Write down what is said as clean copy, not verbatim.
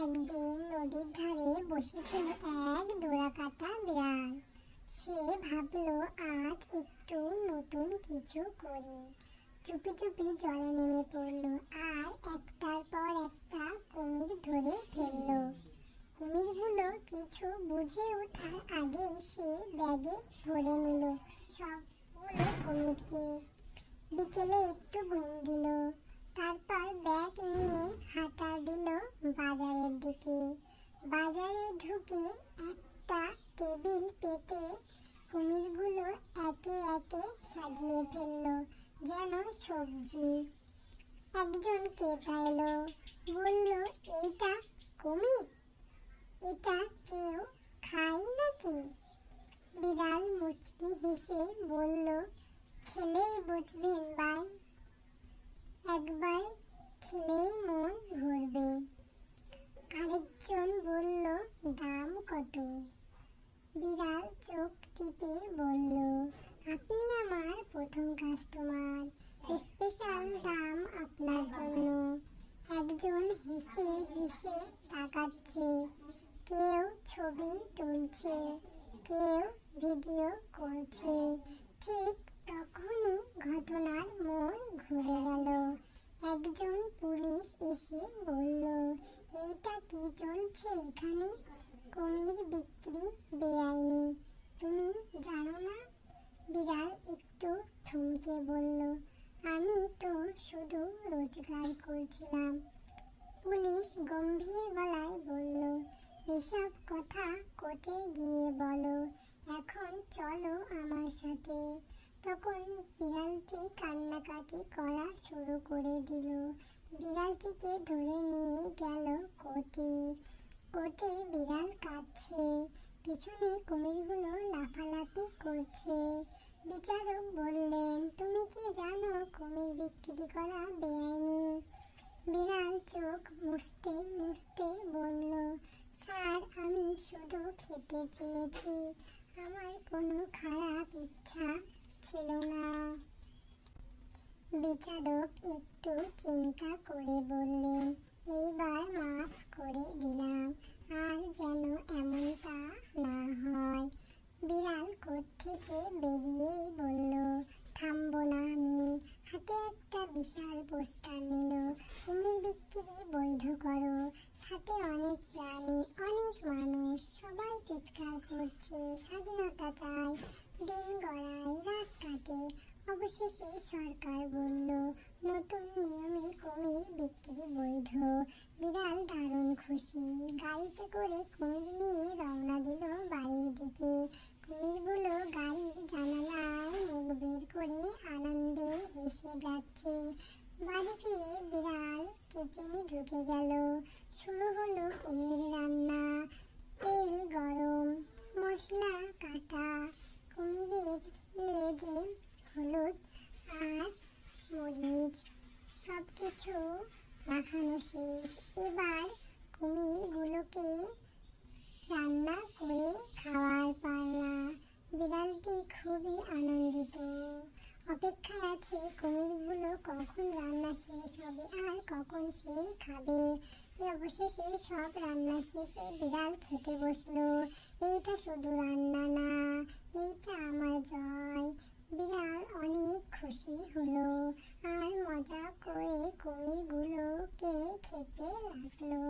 একদিন নদীর ধারে বসেছিল এক ডোরাকাটা বিড়াল। সে ভাবলো আজ একটু নতুন কিছু করি। চুপি চুপি জলে নেমে পড়লো আর একটার পর একটা কুমির ধরে ফেললো। কুমিরগুলো কিছু বুঝে ওঠার আগেই সে ব্যাগে ভরে নিল সবগুলো কুমিরকে। বিকেলে একটু ঘুম দিল, তারপর ব্যাগ নিয়ে হাঁটা দিল বাজারের দিকে। বাজারে ঢুকে একটা টেবিল পেতে কুমিরগুলো একে একে সাজিয়ে ফেললো যেন সবজি। একজন ক্রেতা এলো, বলল, এইটা কুমির, এটা কেউ খায় নাকি? বিড়াল মুচকি হেসে বলল, খেলেই বুঝবেন ভাই, একবার খেলেই মন ভরবে। আরেকজন বলল, দাম কত? বিড়াল চোখ টিপে বলল, আপনি আমার প্রথম কাস্টমার, স্পেশাল দাম আপনার জন্য। একজন হেসে হেসে তাকাচ্ছে, কেউ ছবি তুলছে, কেউ ভিডিও করছে। ঠিক তখনই ঘটনার মোড় ঘুরে গেল। একজন পুলিশ এসে বলল, এইটা কি চলছে এখানে? কুমির বিক্রি বেআইনি, তুমি জানো না? বিড়াল একটু থমকে বলল, আমি তো শুধু রোজগার করছিলাম। পুলিশ গম্ভীর গলায় বলল, এসব কথা কোর্টে গিয়ে বলো, এখন চলো আমার সাথে। তখন বিড়ালটি কান্নাকাটি করা শুরু করে দিল। বিড়ালটিকে ধরে নিয়ে গেল কোর্টে। কোর্টে বিড়াল কাঁদছে, পিছনে কুমিরগুলো লাফালাফি করছে। বিচারক বললেন, তুমি কি জানো কুমির বিক্রি করা বেআইনি? বিড়াল চোখ মুছতে মুছতে বলল, স্যার, আমি শুধু খেতে চেয়েছি, আমার কোনো খারাপ ইচ্ছা ছিল না। বিচারক একটু চিন্তা করে বললেন, এইবার মাফ করে দিলাম, আর যেন এমনটা না হয়। বিড়াল কোর্ট থেকে বেরিয়েই বলল, থামবো না আমি। হাতে একটা বিশাল পোস্টার নিল, কুমির বিক্রি বৈধ করো। সাথে অনেক প্রাণী, অনেক মানুষ, সবাই চিৎকার করছে, স্বাধীনতা চাই। দিন গড়ায়, রাত কাটে, অবশেষে সরকার বলল, নতুন নিয়মে কুমির বিক্রি বৈধ। বিড়াল দারুণ খুশি, গাড়িতে করে কুমির নিয়ে রওনা দিল বাড়ির দিকে। কুমিরগুলো গাড়ির জানালায় মুখ বের করে আনন্দে হেসে যাচ্ছে। বাড়ি ফিরে বিড়াল কিচেনে ঢুকে গেল। শুরু হলো কুমির রান্না। তেল গরম, মশলা কাটা, কুমিরের লেজে হলুদ আর মরিচ সবকিছু মাখানো শেষ। এবার কুমিরগুলোকে রান্না করে খাওয়ার পালা। বিড়ালটি খুবই আনন্দিত, অপেক্ষায় আছে কুমিরগুলো কখন রান্না শেষ হবে আর কখন সে খাবে। অবশেষে সব রান্না শেষে বিড়াল খেতে বসলো। এইটা শুধু রান্না না, এইটা আমার জয়। বিড়াল অনেক খুশি হলো আর মজা করে কুমিরগুলোকে খেতে লাগলো।